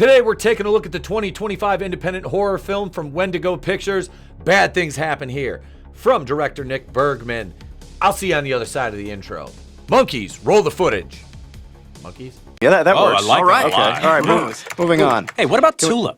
Today we're taking a look at the 2025 independent horror film from Wendigoh Pictures, Bad Things Happen Here, from director Nick Bergman. I'll see you on the other side of the intro. Monkeys, roll the footage. Monkeys? Yeah, that works. I like all right, that a lot. okay. All right, moving on. Hey, what about Tulip?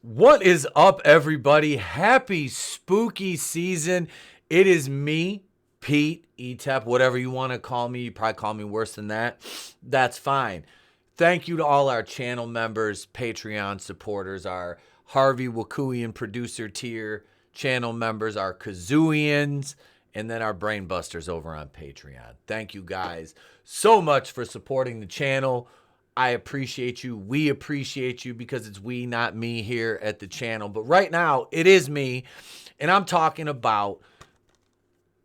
What is up, everybody? Happy spooky season. It is me, Pete, ETEP, whatever you want to call me. You probably call me worse than that. That's fine. Thank you to all our channel members, Patreon supporters, our Harvey Wakuian producer tier channel members, our Kazooians, and then our Brainbusters over on Patreon. Thank you guys so much for supporting the channel. I appreciate you. We appreciate you because it's we, not me here at the channel. But right now, it is me, and I'm talking about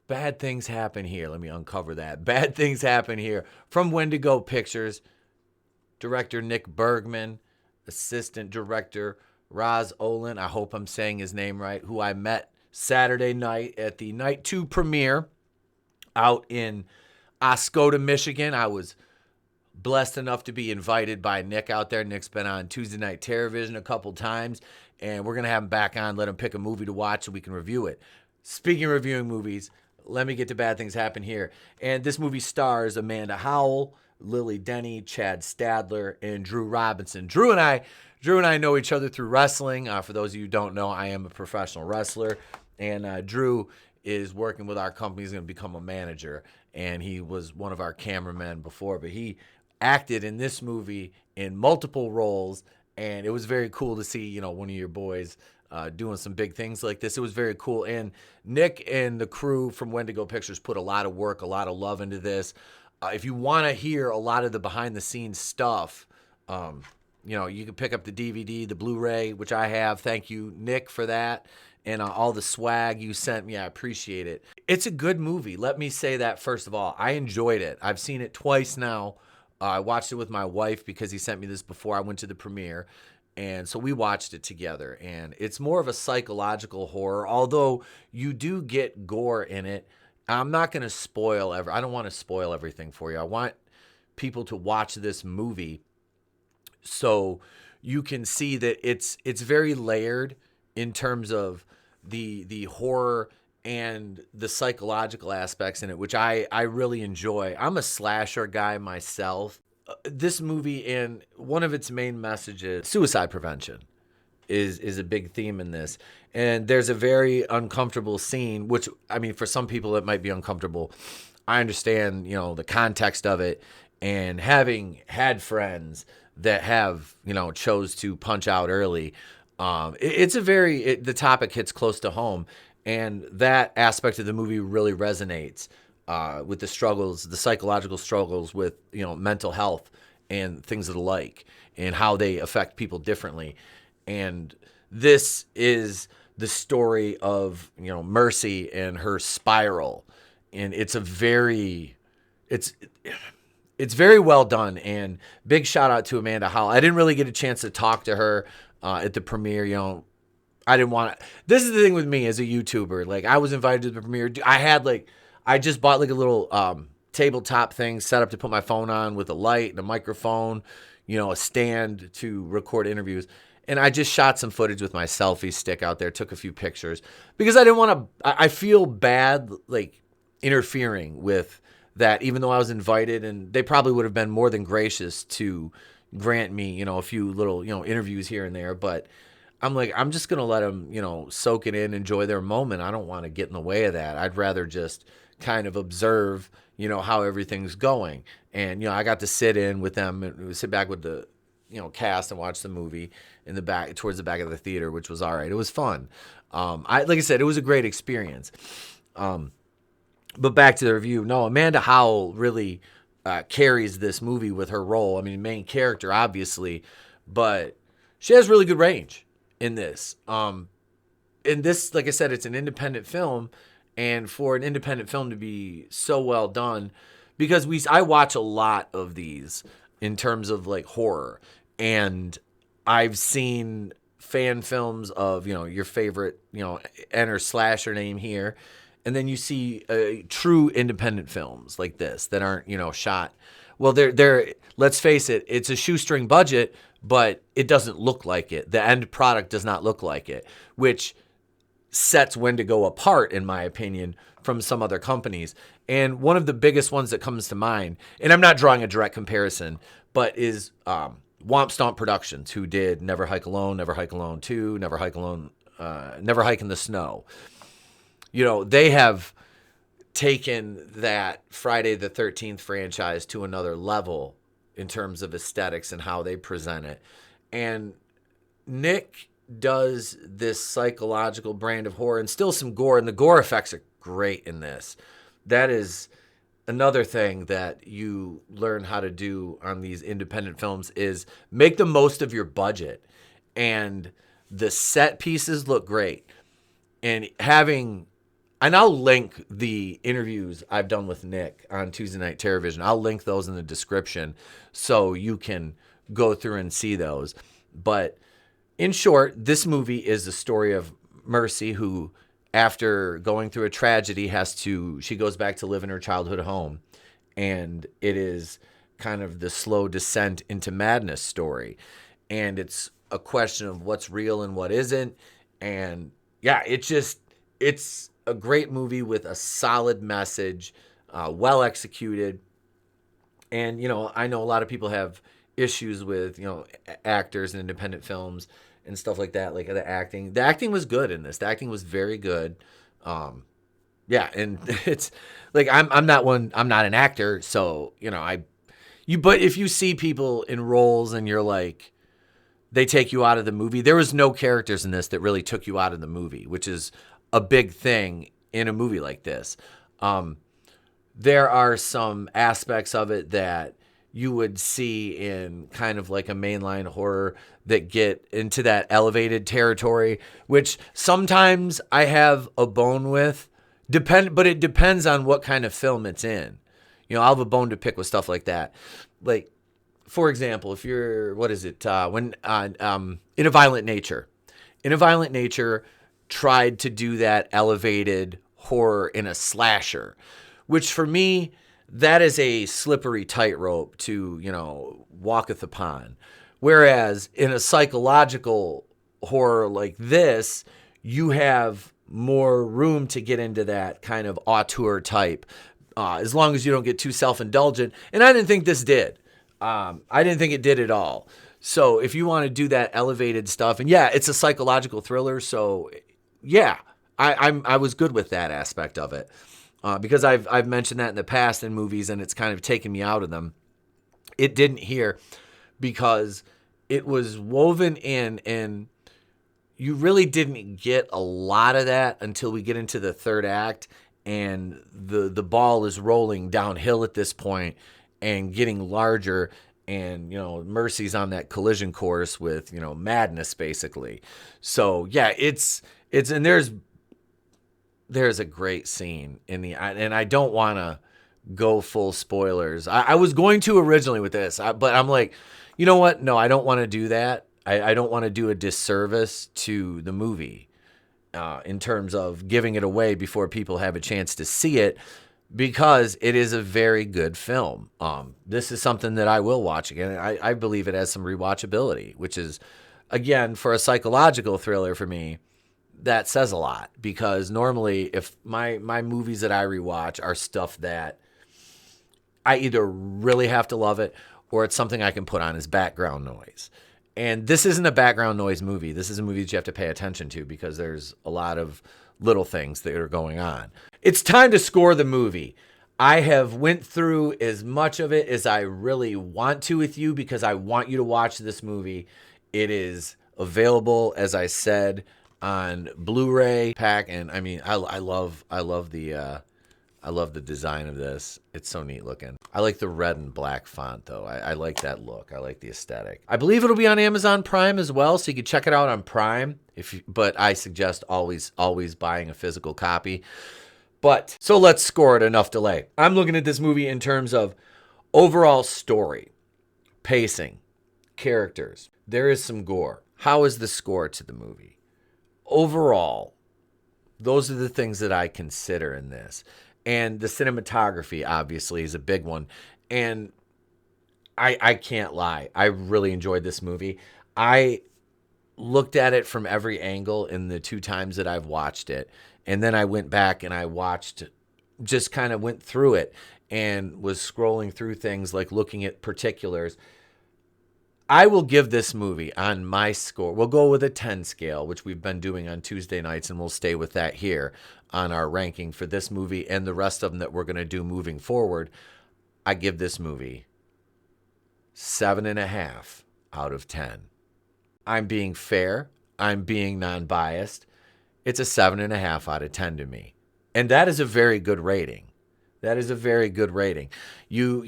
Bad Things Happen Here. Let me uncover that. Bad Things Happen Here from Wendigoh Pictures. Director Nick Bergman, assistant director Roz Olin, I hope I'm saying his name right, who I met Saturday night at the Night 2 premiere out in Oscoda, Michigan. I was blessed enough to be invited by Nick out there. Nick's been on Tuesday Night Terrorvision a couple times, and we're going to have him back on, let him pick a movie to watch so we can review it. Speaking of reviewing movies, let me get to Bad Things Happen Here. And this movie stars Amanda Howell, Lily Denny, Chad Stadler, and Drew Robinson. Drew and I know each other through wrestling. For those of you who don't know, I am a professional wrestler, and Drew is working with our company. He's going to become a manager, and he was one of our cameramen before, but he acted in this movie in multiple roles, and it was very cool to see, one of your boys doing some big things like this. It was very cool, and Nick and the crew from Wendigoh Pictures put a lot of work, a lot of love into this. If you want to hear a lot of the behind-the-scenes stuff, you can pick up the DVD, the Blu-ray, which I have. Thank you, Nick, for that, and all the swag you sent me. I appreciate it. It's a good movie. Let me say that first of all. I enjoyed it. I've seen it twice now. I watched it with my wife because he sent me this before I went to the premiere, and so we watched it together. And it's more of a psychological horror, although you do get gore in it. I'm not going to spoil I don't want to spoil everything for you. I want people to watch this movie so you can see that it's very layered in terms of the horror and the psychological aspects in it, which I really enjoy. I'm a slasher guy myself. This movie, and one of its main messages, suicide prevention, is a big theme in this. And there's a very uncomfortable scene, which, I mean, for some people it might be uncomfortable. I understand, the context of it, and having had friends that have, chose to punch out early, the topic hits close to home. And that aspect of the movie really resonates with the struggles, the psychological struggles with, mental health and things of the like, and how they affect people differently. And this is the story of, Mercy and her spiral. And it's very well done. And big shout out to Amanda Howell. I didn't really get a chance to talk to her at the premiere, I didn't want to. This is the thing with me as a YouTuber. Like, I was invited to the premiere. I just bought a little tabletop thing set up to put my phone on with a light and a microphone, a stand to record interviews. And I just shot some footage with my selfie stick out there, took a few pictures because I didn't want to. I feel bad, interfering with that, even though I was invited, and they probably would have been more than gracious to grant me, a few little, interviews here and there, but I'm just going to let them, soak it in, enjoy their moment. I don't want to get in the way of that. I'd rather just kind of observe, how everything's going. And, I got to sit in with them and sit back with the, cast and watch the movie in the back, towards the back of the theater, which was all right. It was fun. Like I said, it was a great experience. But back to the review. No, Amanda Howell really carries this movie with her role. I mean, main character, obviously, but she has really good range in this. In this, like I said, it's an independent film, and for an independent film to be so well done, because I watch a lot of these in terms of horror, and I've seen fan films of, your favorite, enter slasher name here. And then you see true independent films like this that aren't, shot. Well, they're let's face it, it's a shoestring budget, but it doesn't look like it. The end product does not look like it, which sets Wendigo apart, in my opinion, from some other companies. And one of the biggest ones that comes to mind, and I'm not drawing a direct comparison, but is Womp Stomp Productions, who did Never Hike Alone, Never Hike Alone 2, Never Hike Alone, Never Hike in the Snow. They have taken that Friday the 13th franchise to another level in terms of aesthetics and how they present it. And Nick does this psychological brand of horror and still some gore, and the gore effects are great in this. That is another thing that you learn how to do on these independent films is make the most of your budget, and the set pieces look great. And I'll link the interviews I've done with Nick on Tuesday Night Terrorvision. I'll link those in the description so you can go through and see those. But in short, this movie is the story of Mercy, who, after going through a tragedy, she goes back to live in her childhood home. And it is kind of the slow descent into madness story. And it's a question of what's real and what isn't. And yeah, it's a great movie with a solid message, well executed. And, I know a lot of people have issues with, actors in independent films and stuff like that, like the acting. The acting was good in this. The acting was very good. Yeah, and it's like I'm not an actor, so, but if you see people in roles and you're like, they take you out of the movie. There was no characters in this that really took you out of the movie, which is a big thing in a movie like this. There are some aspects of it that you would see in kind of like a mainline horror that get into that elevated territory, which sometimes I have a bone with. But it depends on what kind of film it's in. I'll have a bone to pick with stuff like that. Like, for example, if you're, In a Violent Nature. In a Violent Nature tried to do that elevated horror in a slasher, which for me, that is a slippery tightrope to, walketh upon. Whereas in a psychological horror like this, you have more room to get into that kind of auteur type, as long as you don't get too self-indulgent. And I didn't think this did. I didn't think it did at all. So if you want to do that elevated stuff, and yeah, it's a psychological thriller. So yeah, I was good with that aspect of it, because I've mentioned that in the past in movies, and it's kind of taken me out of them. It didn't here because it was woven in, and you really didn't get a lot of that until we get into the third act, and the ball is rolling downhill at this point and getting larger, and Mercy's on that collision course with madness basically. So yeah, it's and there's a great scene in and I don't want to go full spoilers. I was going to originally with this, but I'm like, you know what? No, I don't want to do that. I don't want to do a disservice to the movie in terms of giving it away before people have a chance to see it, because it is a very good film. This is something that I will watch again. I believe it has some rewatchability, which is, again, for a psychological thriller for me, that says a lot, because normally if my movies that I rewatch are stuff that I either really have to love it or it's something I can put on as background noise. And this isn't a background noise movie. This is a movie that you have to pay attention to because there's a lot of little things that are going on. It's time to score the movie. I have went through as much of it as I really want to with you because I want you to watch this movie. It is available, as I said, on Blu-ray pack, and I mean, I love the design of this. It's so neat looking. I like the red and black font though. I like that look. I like the aesthetic. I believe it'll be on Amazon Prime as well, so you can check it out on Prime. But I suggest always buying a physical copy. But so let's score it. Enough delay. I'm looking at this movie in terms of overall story, pacing, characters. There is some gore. How is the score to the movie? Overall, those are the things that I consider in this. And the cinematography, obviously, is a big one. And I can't lie. I really enjoyed this movie. I looked at it from every angle in the 2 times that I've watched it. And then I went back and I watched, just kind of went through it and was scrolling through things, like looking at particulars. I will give this movie on my score. We'll go with a 10 scale, which we've been doing on Tuesday nights, and we'll stay with that here on our ranking for this movie and the rest of them that we're going to do moving forward. I give this movie 7.5 out of 10. I'm being fair. I'm being non-biased. It's a 7.5 out of 10 to me. And that is a very good rating. That is a very good rating. You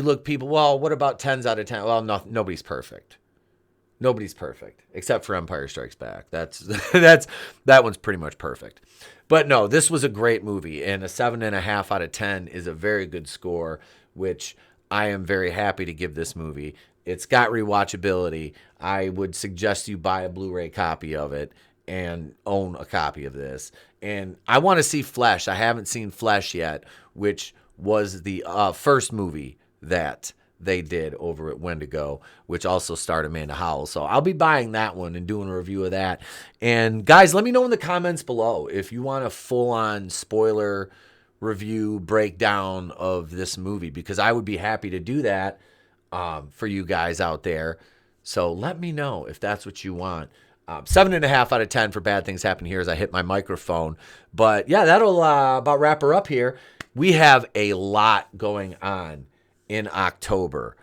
look people, well, what about 10s out of 10? Well, nobody's perfect. Nobody's perfect except for Empire Strikes Back. That one's pretty much perfect. But no, this was a great movie, and a 7.5 out of 10 is a very good score, which I am very happy to give this movie. It's got rewatchability. I would suggest you buy a Blu-ray copy of it and own a copy of this. And I want to see Flesh. I haven't seen Flesh yet, which was the first movie that they did over at Wendigoh, which also starred Amanda Howell. So I'll be buying that one and doing a review of that. And guys, let me know in the comments below if you want a full-on spoiler review breakdown of this movie, because I would be happy to do that for you guys out there. So let me know if that's what you want. 7.5 out of 10 for Bad Things Happen Here as I hit my microphone. But yeah, that'll about wrap her up here. We have a lot going on in October,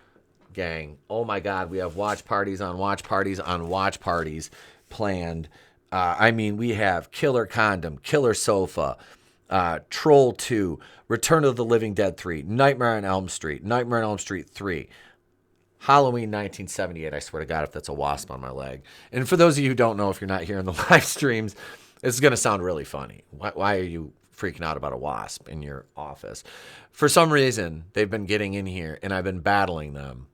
gang. Oh my God, we have watch parties on watch parties on watch parties planned. We have Killer Condom, Killer Sofa, Troll 2, Return of the Living Dead 3, Nightmare on Elm Street, Nightmare on Elm Street 3, Halloween 1978. I swear to God, if that's a wasp on my leg. And for those of you who don't know, if you're not here in the live streams, this is going to sound really funny. Why are you freaking out about a wasp in your office? For some reason, they've been getting in here, and I've been battling them.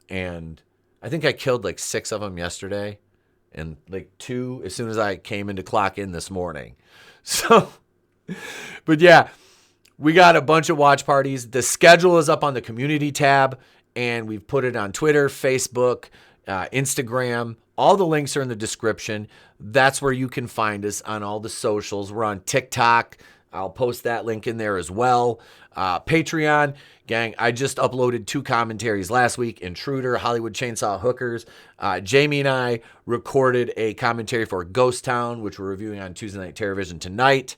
And I think I killed like 6 of them yesterday, and like 2 as soon as I came in to clock in this morning. So, but yeah, we got a bunch of watch parties. The schedule is up on the community tab, and we've put it on Twitter, Facebook, Instagram. All the links are in the description. That's where you can find us on all the socials. We're on TikTok. I'll post that link in there as well. Patreon. Gang, I just uploaded 2 commentaries last week. Intruder, Hollywood Chainsaw Hookers. Jamie and I recorded a commentary for Ghost Town, which we're reviewing on Tuesday Night Terrorvision tonight.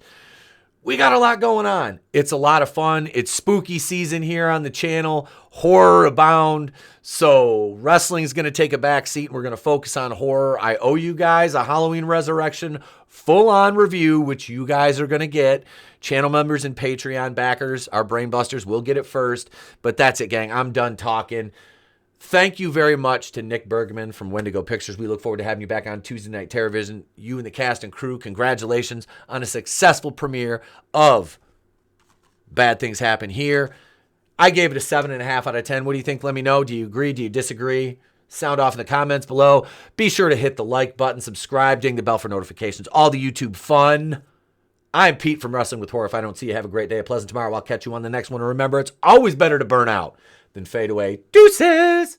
We got a lot going on. It's a lot of fun. It's spooky season here on the channel. Horror abound. So wrestling's going to take a back seat, and we're going to focus on horror. I owe you guys a Halloween Resurrection full-on review, which you guys are going to get. Channel members and Patreon backers, our Brainbusters, will get it first. But that's it, gang. I'm done talking. Thank you very much to Nick Bergman from Wendigoh Pictures. We look forward to having you back on Tuesday Night Terrorvision. You and the cast and crew, congratulations on a successful premiere of Bad Things Happen Here. I gave it a 7.5 out of 10. What do you think? Let me know. Do you agree? Do you disagree? Sound off in the comments below. Be sure to hit the like button, subscribe, ding the bell for notifications, all the YouTube fun. I'm Pete from Wrestling with Horror. If I don't see you, have a great day, a pleasant tomorrow. I'll catch you on the next one. And remember, it's always better to burn out than fade away. Deuces!